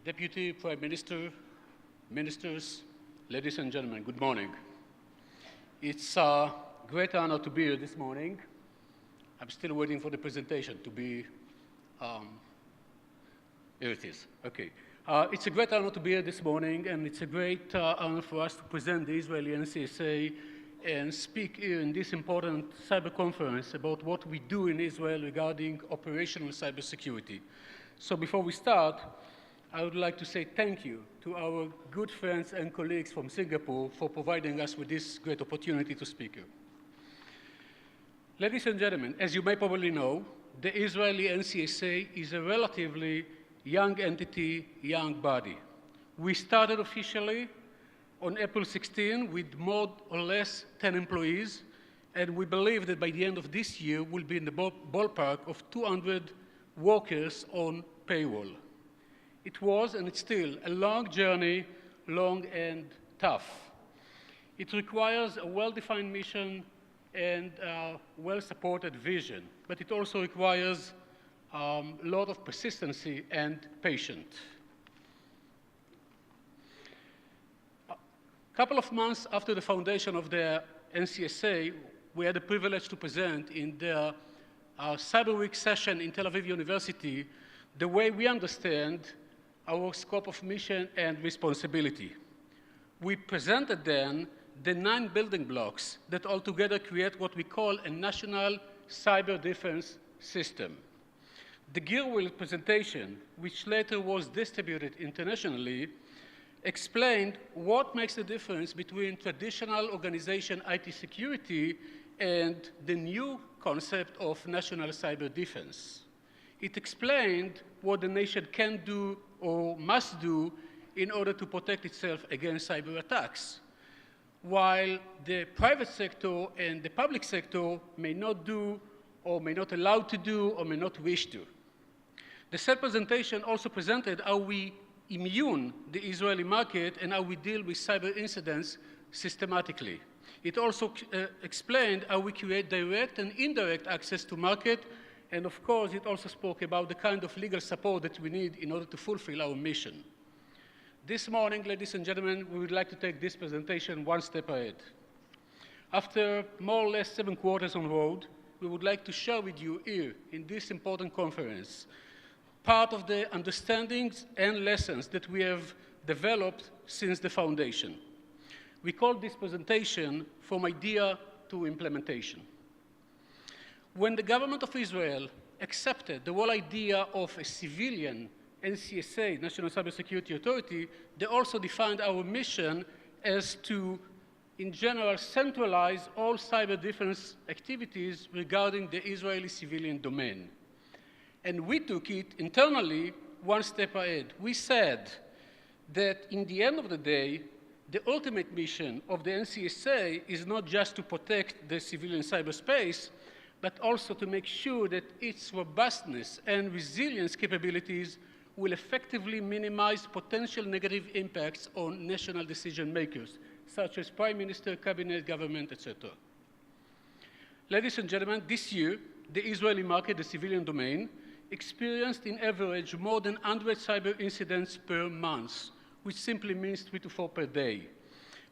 Deputy Prime Minister, ministers, ladies and gentlemen, good morning. It's a great honor to be here this morning. I'm still waiting for the presentation to be, here it is, okay. It's a great honor to be here this morning, and it's a great honor for us to present the Israeli NCSA and speak here in this important cyber conference about what we do in Israel regarding operational cybersecurity. So before we start, I would like to say thank you to our good friends and colleagues from Singapore for providing us with this great opportunity to speak here. Ladies and gentlemen, as you may probably know, the Israeli NCSA is a relatively young entity, young body. We started officially on April 16 with more or less 10 employees, and we believe that by the end of this year, we'll be in the ballpark of 200 workers on payroll. It was, and it's still, a long journey, long and tough. It requires a well-defined mission and a well-supported vision, but it also requires a lot of persistency and patience. A couple of months after the foundation of the NCSA, we had the privilege to present in the Cyber Week session in Tel Aviv University the way we understand our scope of mission and responsibility. We presented then the 9 building blocks that altogether create what we call a national cyber defense system. The gear wheel presentation, which later was distributed internationally, explained what makes the difference between traditional organization IT security and the new concept of national cyber defense. It explained what the nation can do or must do in order to protect itself against cyber attacks, while the private sector and the public sector may not do or may not allow to do or may not wish to. The said presentation also presented how we immune the Israeli market and how we deal with cyber incidents systematically. It also explained how we create direct and indirect access to market, and of course, it also spoke about the kind of legal support that we need in order to fulfill our mission. This morning, ladies and gentlemen, we would like to take this presentation one step ahead. After more or less 7 quarters on road, we would like to share with you here in this important conference part of the understandings and lessons that we have developed since the foundation. We call this presentation From Idea to Implementation. When the government of Israel accepted the whole idea of a civilian NCSA, National Cybersecurity Authority, they also defined our mission as to, in general, centralize all cyber defense activities regarding the Israeli civilian domain. And we took it internally one step ahead. We said that in the end of the day, the ultimate mission of the NCSA is not just to protect the civilian cyberspace, but also to make sure that its robustness and resilience capabilities will effectively minimize potential negative impacts on national decision makers, such as Prime Minister, Cabinet, government, etc. Ladies and gentlemen, this year, the Israeli market, the civilian domain, experienced in average more than 100 cyber incidents per month, which simply means 3 to 4 per day.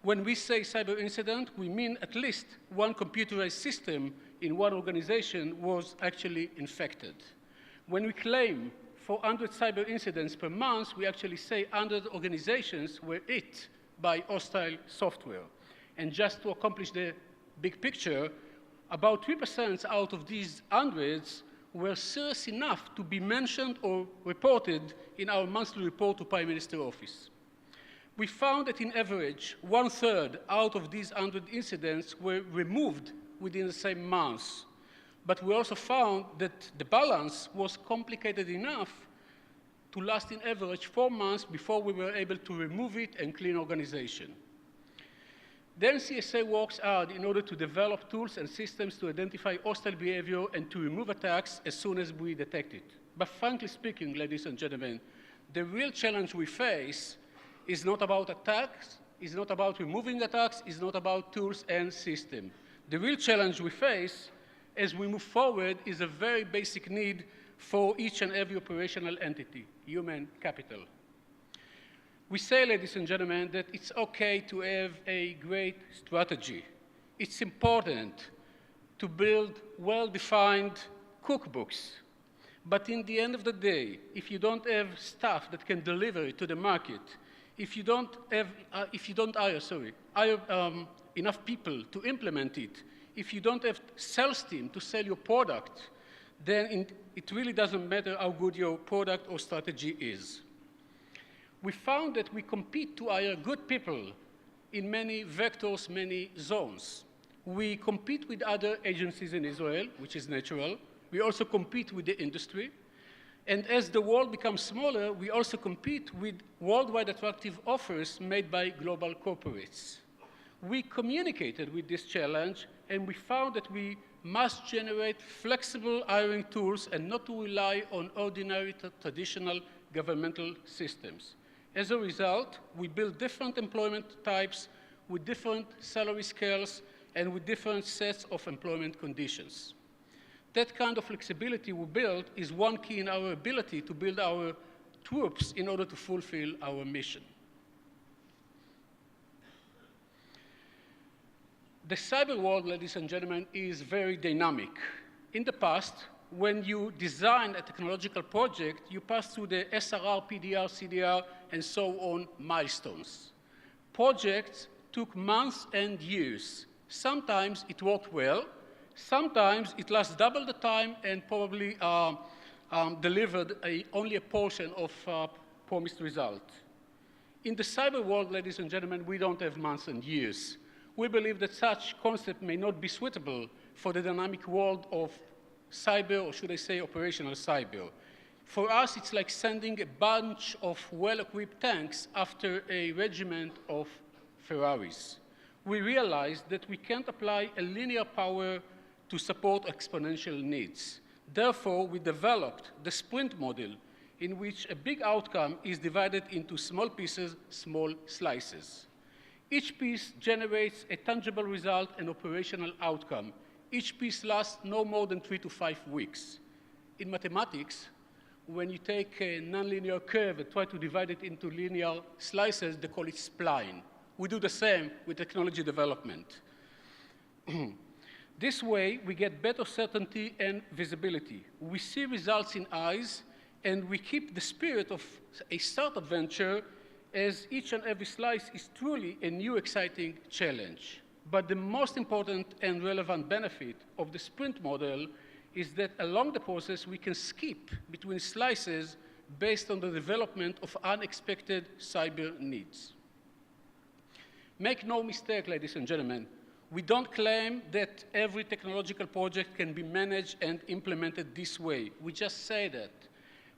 When we say cyber incident, we mean at least one computerized system in one organization was actually infected. When we claim 400 cyber incidents per month, we actually say 100 organizations were hit by hostile software. And just to accomplish the big picture, about 3% out of these hundreds were serious enough to be mentioned or reported in our monthly report to Prime Minister's office. We found that in average, 1/3 out of these 100 incidents were removed within the same month. But we also found that the balance was complicated enough to last in average 4 months before we were able to remove it and clean organization. The NCSA works hard in order to develop tools and systems to identify hostile behavior and to remove attacks as soon as we detect it. But frankly speaking, ladies and gentlemen, the real challenge we face is not about attacks, is not about removing attacks, is not about tools and systems. The real challenge we face as we move forward is a very basic need for each and every operational entity, human capital. We say, ladies and gentlemen, that it's okay to have a great strategy. It's important to build well-defined cookbooks. But in the end of the day, if you don't have staff that can deliver it to the market, if you don't hire enough people to implement it, if you don't have sales team to sell your product, then it really doesn't matter how good your product or strategy is. We found that we compete to hire good people in many vectors, many zones. We compete with other agencies in Israel, which is natural. We also compete with the industry. And as the world becomes smaller, we also compete with worldwide attractive offers made by global corporates. We communicated with this challenge, and we found that we must generate flexible hiring tools and not to rely on ordinary traditional governmental systems. As a result, we build different employment types with different salary scales and with different sets of employment conditions. That kind of flexibility we build is one key in our ability to build our troops in order to fulfill our mission. The cyber world, ladies and gentlemen, is very dynamic. In the past, when you design a technological project, you pass through the SRR, PDR, CDR, and so on milestones. Projects took months and years. Sometimes it worked well. Sometimes it lasts double the time and probably delivered only a portion of promised result. In the cyber world, ladies and gentlemen, we don't have months and years. We believe that such concept may not be suitable for the dynamic world of cyber, or should I say operational cyber. For us, it's like sending a bunch of well-equipped tanks after a regiment of Ferraris. We realized that we can't apply a linear power to support exponential needs. Therefore, we developed the sprint model, in which a big outcome is divided into small pieces, small slices. Each piece generates a tangible result and operational outcome. Each piece lasts no more than 3 to 5 weeks. In mathematics, when you take a nonlinear curve and try to divide it into linear slices, they call it spline. We do the same with technology development. This way, we get better certainty and visibility. We see results in eyes, and we keep the spirit of a startup venture, as each and every slice is truly a new exciting challenge. But the most important and relevant benefit of the sprint model is that along the process, we can skip between slices based on the development of unexpected cyber needs. Make no mistake, ladies and gentlemen, we don't claim that every technological project can be managed and implemented this way. We just say that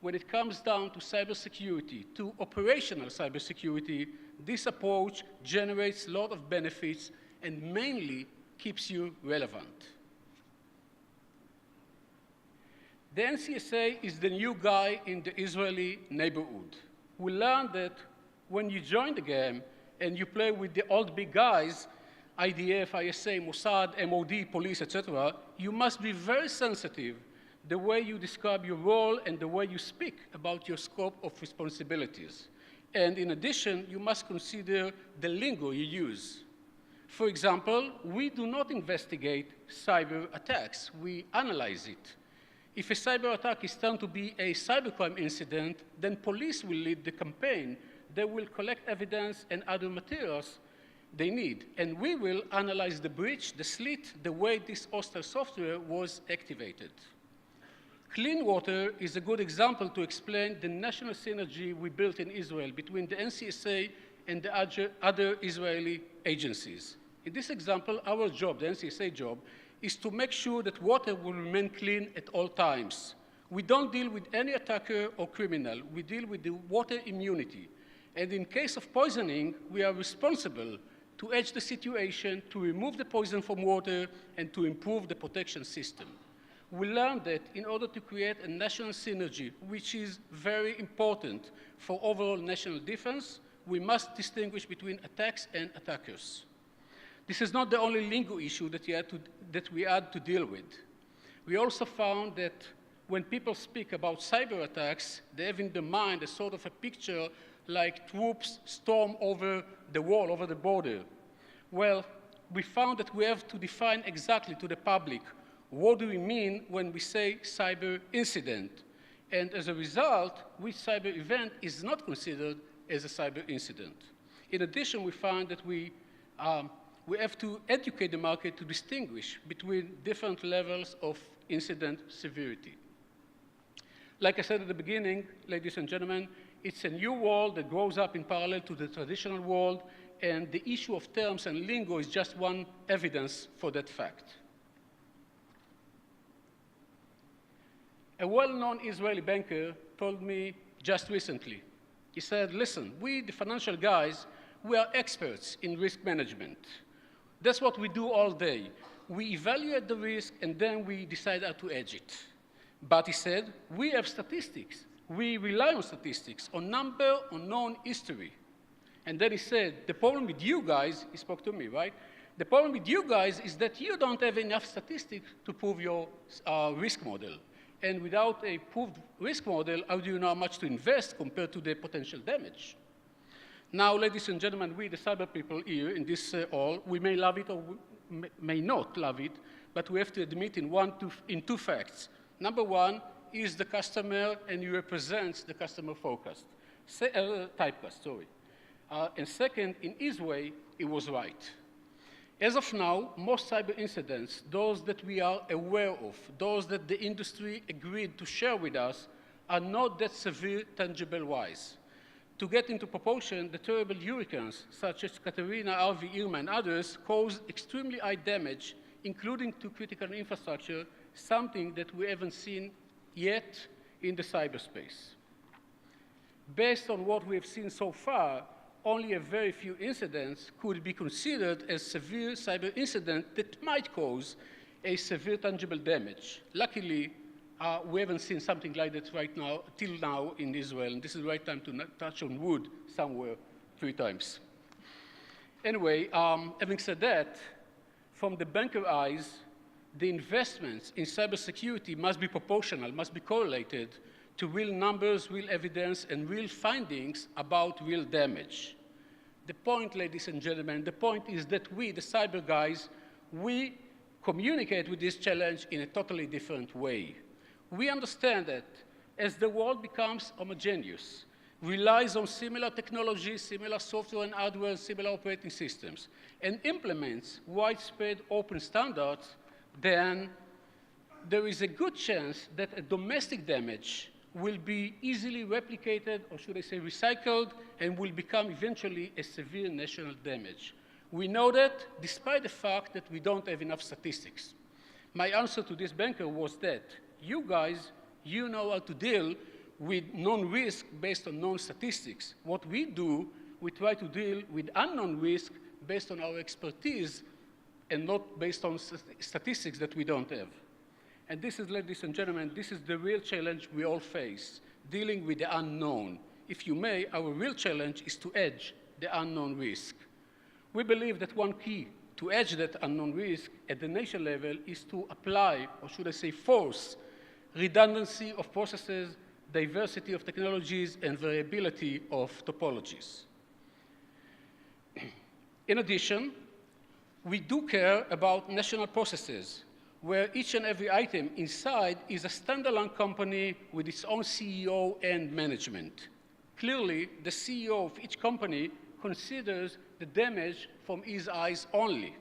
when it comes down to cybersecurity, to operational cybersecurity, this approach generates a lot of benefits and mainly keeps you relevant. The NCSA is the new guy in the Israeli neighborhood. We learned that when you join the game and you play with the old big guys, IDF, ISA, Mossad, MOD, police, etc., you must be very sensitive the way you describe your role and the way you speak about your scope of responsibilities. And in addition, you must consider the lingo you use. For example, we do not investigate cyber attacks, we analyze it. If a cyber attack is turned to be a cybercrime incident, then police will lead the campaign. They will collect evidence and other materials they need, and we will analyze the breach, the slit, the way this hostile software was activated. Clean water is a good example to explain the national synergy we built in Israel between the NCSA and the other Israeli agencies. In this example, our job, the NCSA job, is to make sure that water will remain clean at all times. We don't deal with any attacker or criminal. We deal with the water immunity. And in case of poisoning, we are responsible to edge the situation, to remove the poison from water, and to improve the protection system. We learned that in order to create a national synergy, which is very important for overall national defense, we must distinguish between attacks and attackers. This is not the only lingo issue that we had to deal with. We also found that when people speak about cyber attacks, they have in their mind a sort of a picture like troops storm over the wall, over the border. Well, we found that we have to define exactly to the public what do we mean when we say cyber incident. And as a result, which cyber event is not considered as a cyber incident. In addition, we found that we have to educate the market to distinguish between different levels of incident severity. Like I said at the beginning, ladies and gentlemen, it's a new world that grows up in parallel to the traditional world, and the issue of terms and lingo is just one evidence for that fact. A well-known Israeli banker told me just recently, he said, listen, we, the financial guys, we are experts in risk management. That's what we do all day. We evaluate the risk, and then we decide how to hedge it. But he said, we have statistics. We rely on statistics, on number, on known history. And then he said, the problem with you guys, he spoke to me, right? The problem with you guys is that you don't have enough statistics to prove your risk model. And without a proved risk model, how do you know how much to invest compared to the potential damage? Now, ladies and gentlemen, we, the cyber people here in this hall, we may love it or we may not love it, but we have to admit in two facts. Number one is the customer, and he represents the customer typecast, sorry. And second, in his way, he was right. As of now, most cyber incidents, those that we are aware of, those that the industry agreed to share with us, are not that severe tangible-wise. To get into proportion, the terrible hurricanes, such as Katrina, Harvey, Irma, and others, caused extremely high damage, including to critical infrastructure, something that we haven't seen yet in the cyberspace. Based on what we have seen so far, only a very few incidents could be considered as severe cyber incidents that might cause a severe tangible damage. Luckily, we haven't seen something like that right now, till now in Israel, and this is the right time to touch on wood somewhere 3 times. Anyway, having said that, from the banker eyes, the investments in cybersecurity must be proportional, must be correlated to real numbers, real evidence, and real findings about real damage. The point, ladies and gentlemen, the point is that we, the cyber guys, we communicate with this challenge in a totally different way. We understand that as the world becomes homogeneous, relies on similar technologies, similar software and hardware, similar operating systems, and implements widespread open standards, then there is a good chance that a domestic damage will be easily replicated, or should I say recycled, and will become eventually a severe national damage. We know that despite the fact that we don't have enough statistics. My answer to this banker was that you guys, you know how to deal with known risk based on known statistics. What we do, we try to deal with unknown risk based on our expertise and not based on statistics that we don't have. And this is, ladies and gentlemen, this is the real challenge we all face, dealing with the unknown. If you may, our real challenge is to hedge the unknown risk. We believe that one key to hedge that unknown risk at the nation level is to apply, or should I say force, redundancy of processes, diversity of technologies, and variability of topologies. In addition, we do care about national processes, where each and every item inside is a standalone company with its own CEO and management. Clearly, the CEO of each company considers the damage from his eyes only.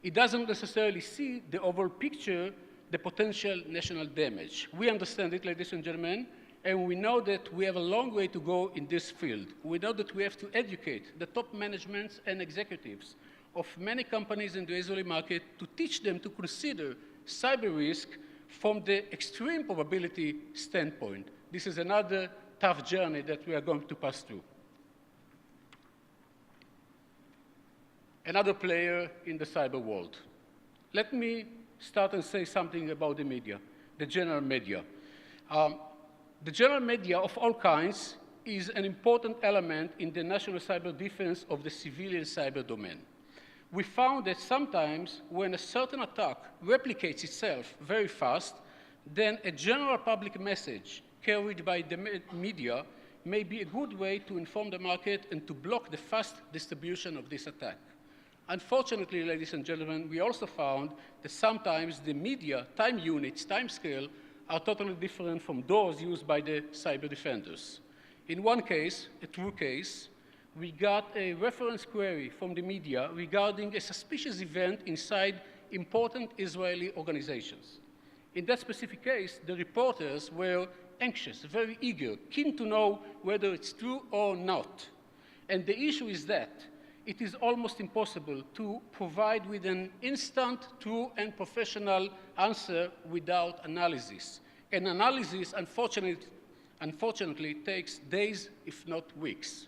He doesn't necessarily see the overall picture, the potential national damage. We understand it, ladies and gentlemen, and we know that we have a long way to go in this field. We know that we have to educate the top managements and executives of many companies in the Israeli market to teach them to consider cyber risk from the extreme probability standpoint. This is another tough journey that we are going to pass through. Another player in the cyber world. Let me start and say something about the media, the general media. The general media of all kinds is an important element in the national cyber defense of the civilian cyber domain. We found that sometimes when a certain attack replicates itself very fast, then a general public message carried by the media may be a good way to inform the market and to block the fast distribution of this attack. Unfortunately, ladies and gentlemen, we also found that sometimes the media time units, time scale, are totally different from those used by the cyber defenders. In one case, a true case, we got a reference query from the media regarding a suspicious event inside important Israeli organizations. In that specific case, the reporters were anxious, very eager, keen to know whether it's true or not. And the issue is that it is almost impossible to provide with an instant, true, and professional answer without analysis. And analysis, unfortunately, takes days, if not weeks.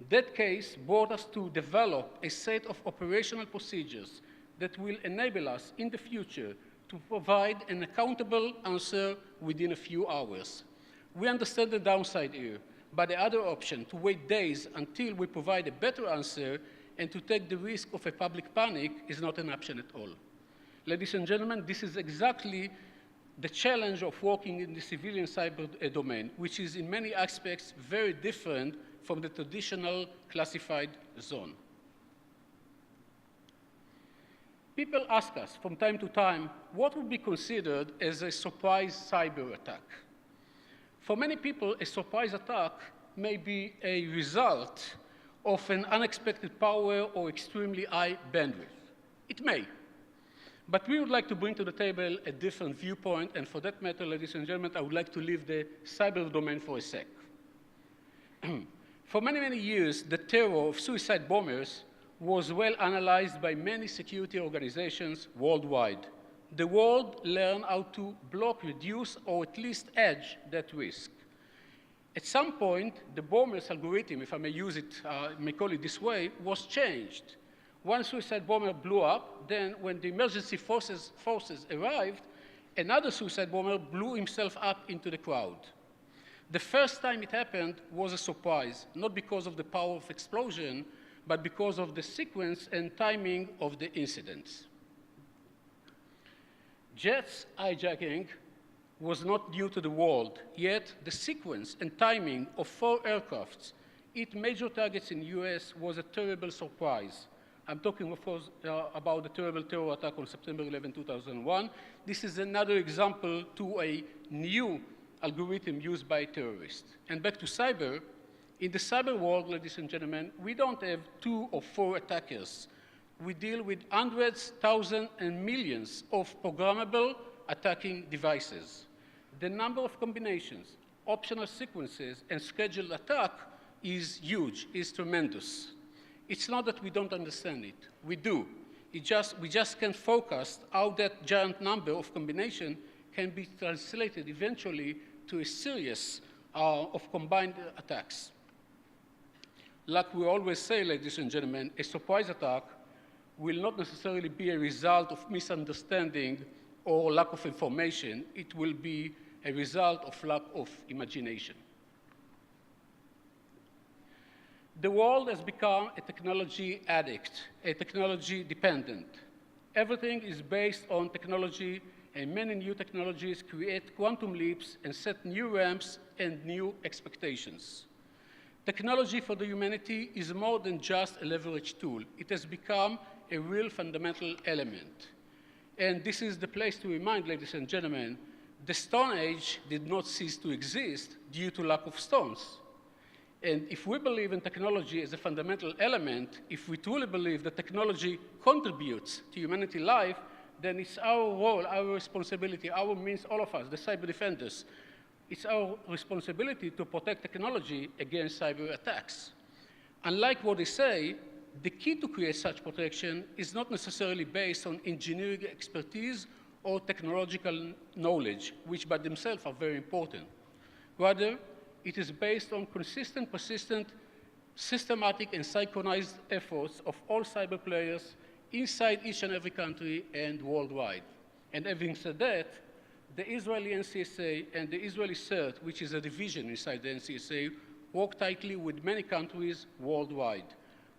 That case brought us to develop a set of operational procedures that will enable us in the future to provide an accountable answer within a few hours. We understand the downside here, but the other option, to wait days until we provide a better answer and to take the risk of a public panic, is not an option at all. Ladies and gentlemen, this is exactly the challenge of working in the civilian cyber domain, which is in many aspects very different from the traditional classified zone. People ask us from time to time what would be considered as a surprise cyber attack. For many people, a surprise attack may be a result of an unexpected power or extremely high bandwidth. It may. But we would like to bring to the table a different viewpoint, and for that matter, ladies and gentlemen, I would like to leave the cyber domain for a sec. For many, many years, the terror of suicide bombers was well analyzed by many security organizations worldwide. The world learned how to block, reduce, or at least edge that risk. At some point, the bomber's algorithm, if I may use it, may call it this way, was changed. One suicide bomber blew up, then when the emergency forces arrived, another suicide bomber blew himself up into the crowd. The first time it happened was a surprise, not because of the power of explosion, but because of the sequence and timing of the incidents. Jets hijacking was not new to the world, yet the sequence and timing of 4 aircrafts hit major targets in the US was a terrible surprise. I'm talking, of course, about the terrible terror attack on September 11, 2001. This is another example to a new algorithm used by terrorists. And back to cyber. In the cyber world, ladies and gentlemen, we don't have 2 or 4 attackers. We deal with hundreds, thousands, and millions of programmable attacking devices. The number of combinations, optional sequences, and scheduled attack is huge, is tremendous. It's not that we don't understand it. We do. We just can't focus how that giant number of combinations can be translated eventually to a series of combined attacks. Like we always say, ladies and gentlemen, a surprise attack will not necessarily be a result of misunderstanding or lack of information. It will be a result of lack of imagination. The world has become a technology addict, a technology dependent. Everything is based on technology, and many new technologies create quantum leaps and set new ramps and new expectations. Technology for the humanity is more than just a leverage tool. It has become a real fundamental element. And this is the place to remind, ladies and gentlemen, the Stone Age did not cease to exist due to lack of stones. And if we believe in technology as a fundamental element, if we truly believe that technology contributes to humanity life, then it's our role, our responsibility, our means, all of us, the cyber defenders, it's our responsibility to protect technology against cyber attacks. Unlike what they say, the key to create such protection is not necessarily based on engineering expertise or technological knowledge, which by themselves are very important. Rather, it is based on consistent, persistent, systematic, and synchronized efforts of all cyber players inside each and every country and worldwide. And having said that, the Israeli NCSA and the Israeli CERT, which is a division inside the NCSA, work tightly with many countries worldwide.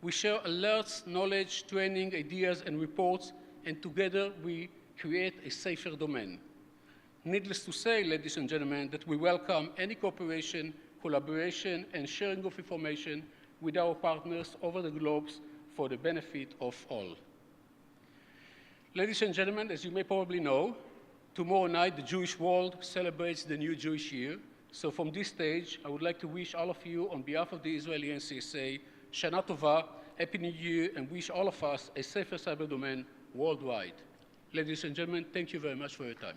We share alerts, knowledge, training, ideas, and reports, and together we create a safer domain. Needless to say, ladies and gentlemen, that we welcome any cooperation collaboration, and sharing of information with our partners over the globe for the benefit of all. Ladies and gentlemen, as you may probably know, tomorrow night the Jewish world celebrates the new Jewish year. So from this stage, I would like to wish all of you, on behalf of the Israeli NCSA, Shana Tova, Happy New Year, and wish all of us a safer cyber domain worldwide. Ladies and gentlemen, thank you very much for your time.